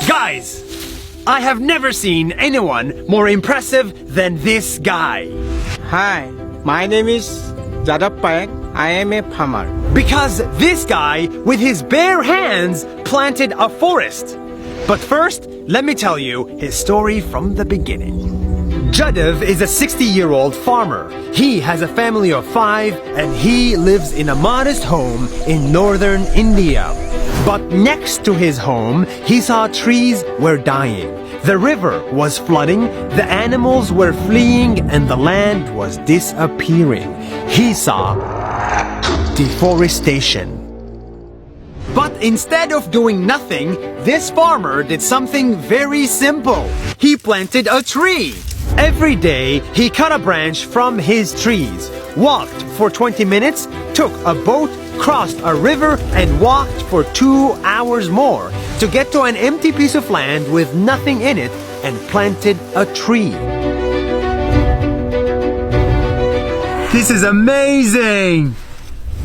Guys, I have never seen anyone more impressive than this guy. Hi, my name is Jadav. I am a farmer. Because this guy, with his bare hands, planted a forest. But first, let me tell you his story from the beginning. Jadav is a 60-year-old farmer. He has a family of 5 and he lives in a modest home in northern India. But next to his home, he saw trees were dying. The river was flooding, the animals were fleeing, and the land was disappearing. He saw deforestation. But instead of doing nothing, this farmer did something very simple. He planted a tree. Every day, he cut a branch from his trees, walked for 20 minutes, took a boat, crossed a river, and walked for 2 hours more to get to an empty piece of land with nothing in it and planted a tree. This is amazing!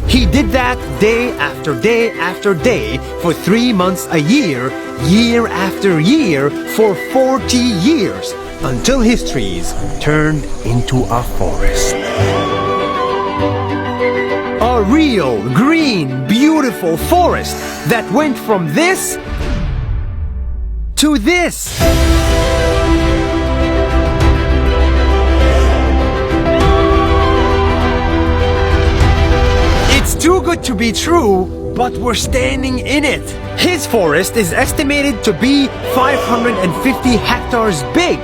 He did that day after day after day for 3 months a year, year after year, for 40 years, until his trees turned into a forest. A real, green, beautiful forest that went from this to this. It's too good to be true, but we're standing in it. His forest is estimated to be 550 hectares big,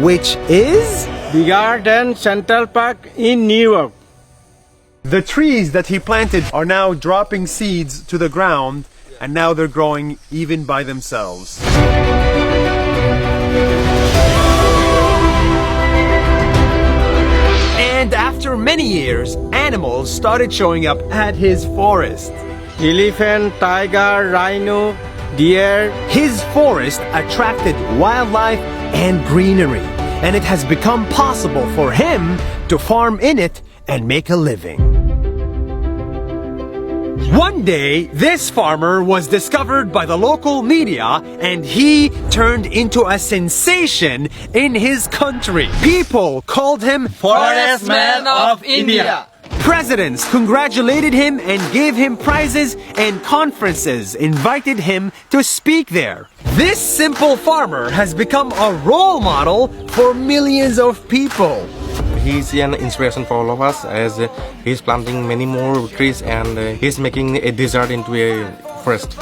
which is Bigger than Central Park in New York. the trees that he planted are now dropping seeds to the ground, and now they're growing even by themselves. And after many years, animals started showing up at his forest. Elephant, tiger, rhino, deer. His forest attracted wildlife and greenery, and it has become possible for him to farm in it and make a living. One day, this farmer was discovered by the local media and he turned into a sensation in his country. People called him Forest Man of India. Presidents congratulated him and gave him prizes, and conferences invited him to speak there. This simple farmer has become a role model for millions of people. He's an inspiration for all of us, as he's planting many more trees and he's making a desert into a forest.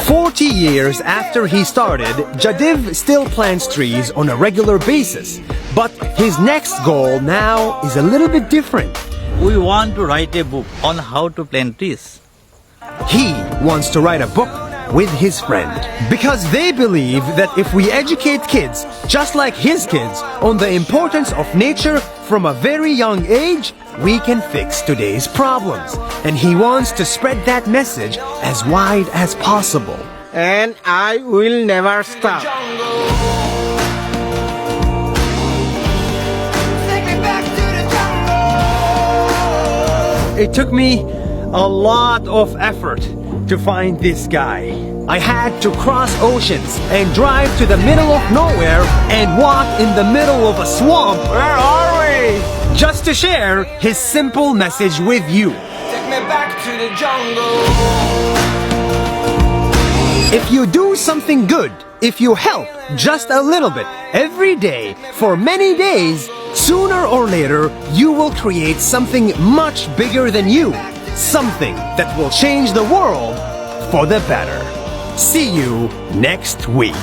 40 years after he started, Jadav still plants trees on a regular basis. But his next goal now is a little bit different. We want to write a book on how to plant trees. He wants to write a book with his friend, because they believe that if we educate kids, just like his kids, on the importance of nature from a very young age, we can fix today's problems. And he wants to spread that message as wide as possible. And I will never stop. It took me a lot of effort to find this guy. I had to cross oceans and drive to the middle of nowhere and walk in the middle of a swamp. Where are we? Just to share his simple message with you. Take me back to the jungle. If you do something good, if you help just a little bit every day for many days, sooner or later you will create something much bigger than you. Something that will change the world for the better. See you next week.